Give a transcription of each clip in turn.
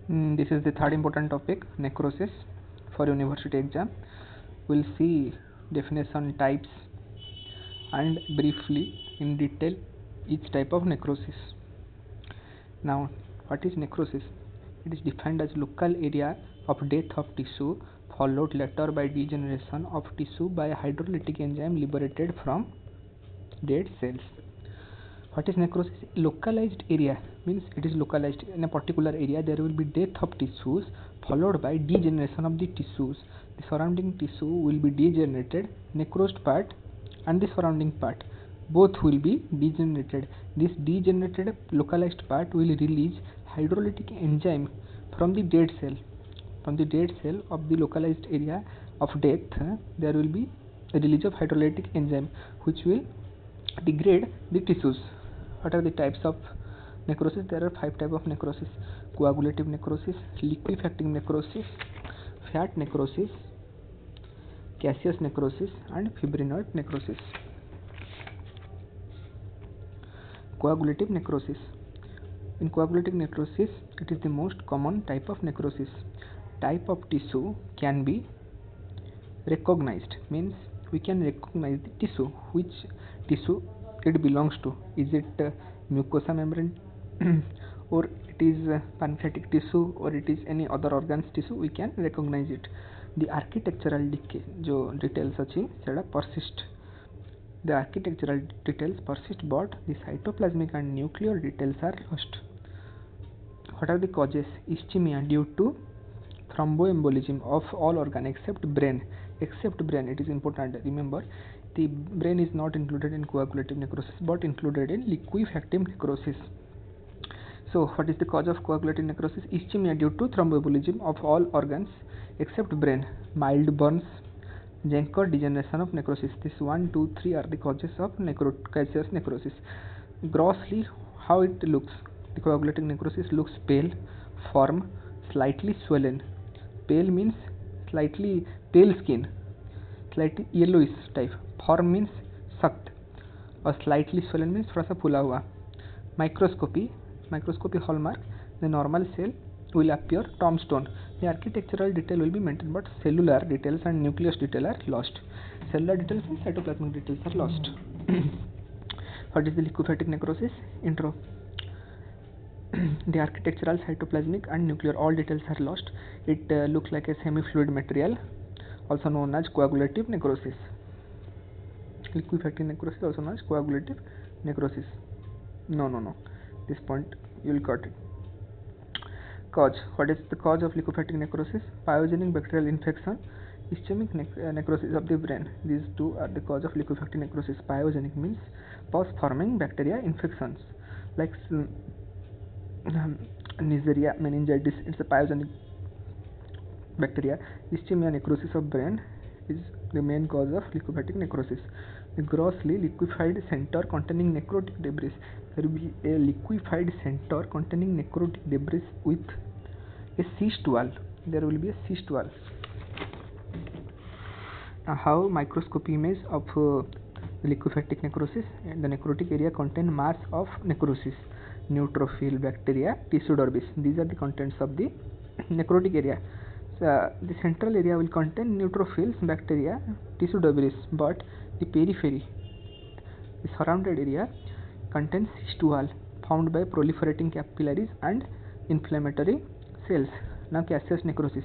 This is the third important topic, necrosis for university exam. We'll see definition, types, and briefly in detail each type of necrosis. Now, what is necrosis? It is defined as local area of death of tissue followed later by degeneration of tissue by a hydrolytic enzyme liberated from dead cells. What is necrosis? Localized area means it is localized in a particular area. There will be death of tissues followed by degeneration of the tissues. The surrounding tissue will be degenerated, necrosed part and the surrounding part both will be degenerated. This degenerated localized part will release hydrolytic enzyme from the dead cell. From the dead cell of the localized area of death, there will be a release of hydrolytic enzyme which will degrade the tissues. What are the types of necrosis? There are 5 types of necrosis: coagulative necrosis, liquefacting necrosis, fat necrosis, gaseous necrosis, and fibrinoid necrosis. Coagulative necrosis. In coagulative necrosis, it is the most common type of necrosis. Type of tissue can be recognized, means we can recognize the tissue, which tissue it belongs to. Is it mucosa membrane or it is pancreatic tissue or it is any other organs tissue? We can recognize it. The architectural decay जो details अच्छी सेड़ा persist. The architectural details persist but the cytoplasmic and nuclear details are lost. What are the causes? Ischemia due to thromboembolism of all organ except brain. Except brain, it is important. Remember, the brain is not included in coagulative necrosis but included in liquefactive necrosis. So, what is the cause of coagulative necrosis? Ischemia due to thromboembolism of all organs except brain. Mild burns, Jenker degeneration of necrosis. This 1, 2, 3 are the causes of gaseous necrosis. Grossly, how it looks? The coagulative necrosis looks pale, firm, slightly swollen. Pale means slightly pale skin, slightly yellowish type. Firm means सख्त और slightly swollen means थोड़ा सा फूला हुआ. Microscopy hallmark, the normal cell will appear tombstone. The architectural detail will be maintained but cellular details and nucleus detail are lost. Cellular details and cytoplasmic details are lost. What is the liquefactive necrosis? Intro. The architectural, cytoplasmic and nuclear all details are lost. It looks like a semi-fluid material, also known as coagulative necrosis. Liquefactive necrosis also known as coagulative necrosis. No. This point you will got it. Cause. What is the cause of liquefactive necrosis? Pyogenic bacterial infection, ischemic necrosis of the brain. These two are the cause of liquefactive necrosis. Pyogenic means pus-forming bacteria infections like Neisseria meningitis. It's a pyogenic bacteria. Ischemia necrosis of brain is the main cause of liquefactive necrosis. The grossly liquefied center containing necrotic debris. There will be a liquefied center containing necrotic debris with a cyst wall. There will be a cyst wall. Now, how microscopy image of liquefactive necrosis? And the necrotic area contain mass of necrosis, neutrophil, bacteria, tissue debris. These are the contents of the necrotic area. So, the central area will contain neutrophils, bacteria, tissue debris, but the periphery, the surrounded area, contains cyst wall formed by proliferating capillaries and inflammatory cells. Now, gaseous necrosis.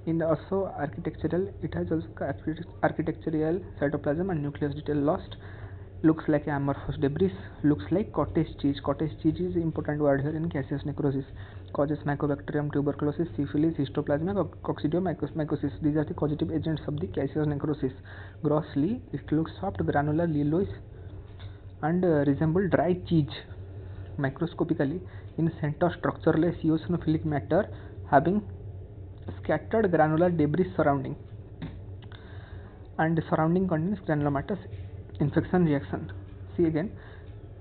In the also architectural, it has also architectural, cytoplasm and nucleus detail lost. Looks like amorphous debris. Looks like cottage cheese. Cottage cheese is an important word here in gaseous necrosis. Causes Mycobacterium tuberculosis, syphilis, histoplasma, coccidioidomycosis. These are the causative agents of the gaseous necrosis. Grossly, it looks soft, granular, yellowish, and resemble dry cheese. Microscopically, in center, structureless eosinophilic matter having scattered granular debris surrounding, and the surrounding contains granulomatous infection reaction. See again,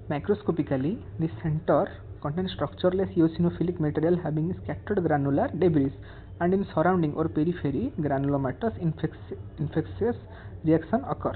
microscopically, the center contains structureless eosinophilic material having scattered granular debris, and in surrounding or periphery, granulomatous infectious reaction occur.